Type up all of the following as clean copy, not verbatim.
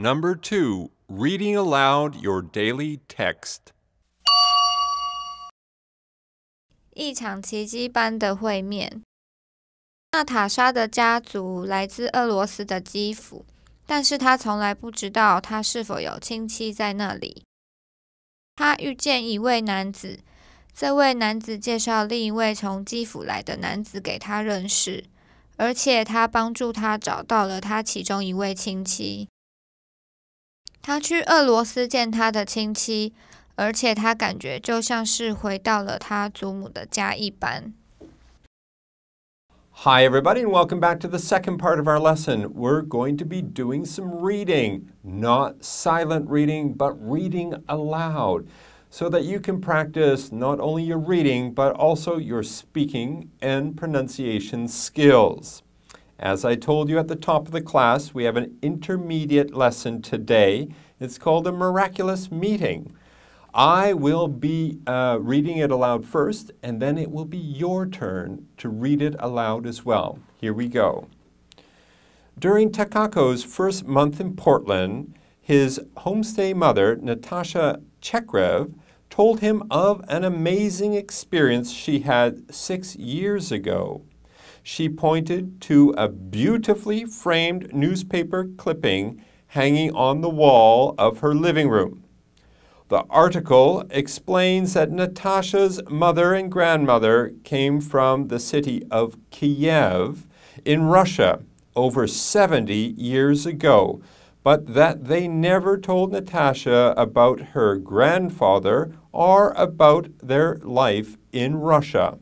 Number 2, reading aloud your daily text. 一场奇迹般的会面。娜塔莎的家族来自俄罗斯的基辅，但是她从来不知道她是否有亲戚在那里。她遇见一位男子，这位男子介绍另一位从基辅来的男子给她认识，而且他帮助她找到了她其中一位亲戚。她去俄罗斯见她的亲戚，而且她感觉就像是回到了她祖母的家一般。Hi everybody and welcome back to the second part of our lesson. We're going to be doing some reading, not silent reading, but reading aloud, so that you can practice not only your reading, but also your speaking and pronunciation skills. As I told you at the top of the class, we have an intermediate lesson today. It's called a miraculous meeting. I will be reading it aloud first, and then it will be your turn to read it aloud as well. Here we go. During Takako's first month in Portland, his homestay mother, Natasha Chekrev, told him of an amazing experience she had 6 years ago. She pointed to a beautifully framed newspaper clipping hanging on the wall of her living room. The article explains that Natasha's mother and grandmother came from the city of Kiev in Russia over 70 years ago, but that they never told Natasha about her grandfather or about their life in Russia.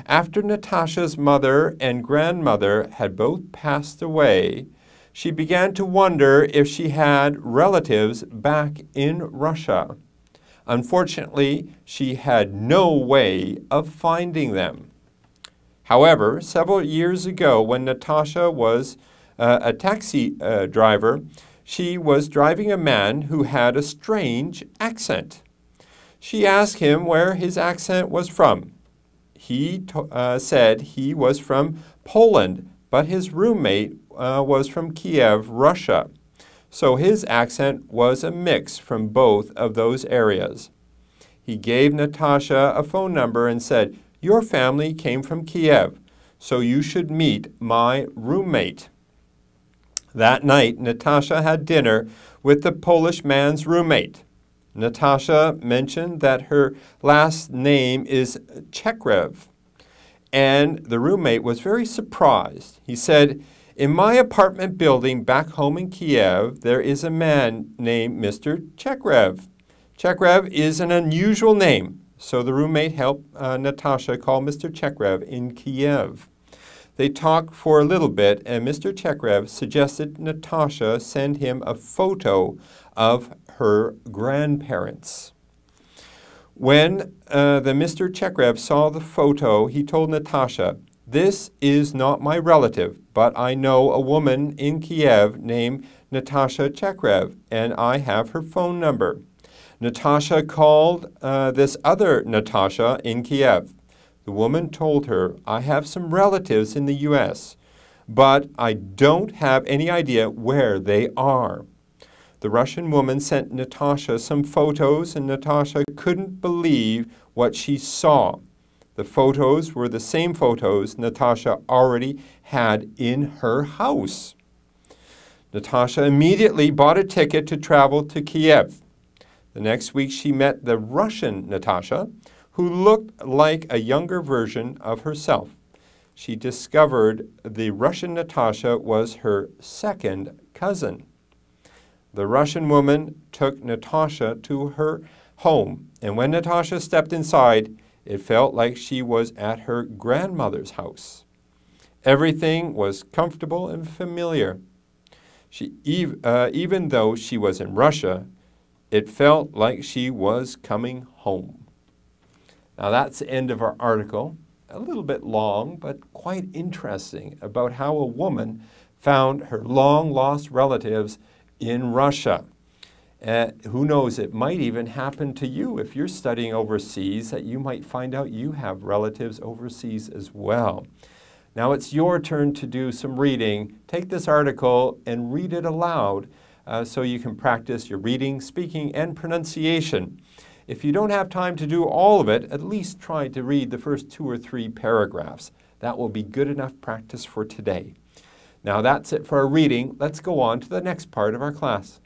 After Natasha's mother and grandmother had both passed away, she began to wonder if she had relatives back in Russia. Unfortunately, she had no way of finding them. However, several years ago, when Natasha was a taxi driver, she was driving a man who had a strange accent. She asked him where his accent was from. He said he was from Poland, but his roommate was from Kiev, Russia. So his accent was a mix from both of those areas. He gave Natasha a phone number and said, "Your family came from Kiev, so you should meet my roommate." That night, Natasha had dinner with the Polish man's roommate. Natasha mentioned that her last name is Chekrev, and the roommate was very surprised. He said, "In my apartment building back home in Kiev, there is a man named Mr. Chekrev. Chekrev is an unusual name, so the roommate helped Natasha call Mr. Chekrev in Kiev." They talked for a little bit, and Mr. Chekrev suggested Natasha send him a photo of her grandparents. When the Mr. Chekrev saw the photo, he told Natasha, "This is not my relative, but I know a woman in Kiev named Natasha Chekrev, and I have her phone number." Natasha called this other Natasha in Kiev. The woman told her, "I have some relatives in the U.S., but I don't have any idea where they are." The Russian woman sent Natasha some photos, and Natasha couldn't believe what she saw. The photos were the same photos Natasha already had in her house. Natasha immediately bought a ticket to travel to Kiev. The next week she met the Russian Natasha, who looked like a younger version of herself. She discovered the Russian Natasha was her second cousin. The Russian woman took Natasha to her home, and when Natasha stepped inside, it felt like she was at her grandmother's house. Everything was comfortable and familiar. Even though she was in Russia, it felt like she was coming home. Now that's the end of our article. A little bit long, but quite interesting about how a woman found her long-lost relatives in Russia. Who knows, it might even happen to you if you're studying overseas, that you might find out you have relatives overseas as well. Now it's your turn to do some reading. Take this article and read it aloud so you can practice your reading, speaking, and pronunciation. If you don't have time to do all of it, at least try to read the first 2 or 3 paragraphs. That will be good enough practice for today. Now that's it for our reading. Let's go on to the next part of our class.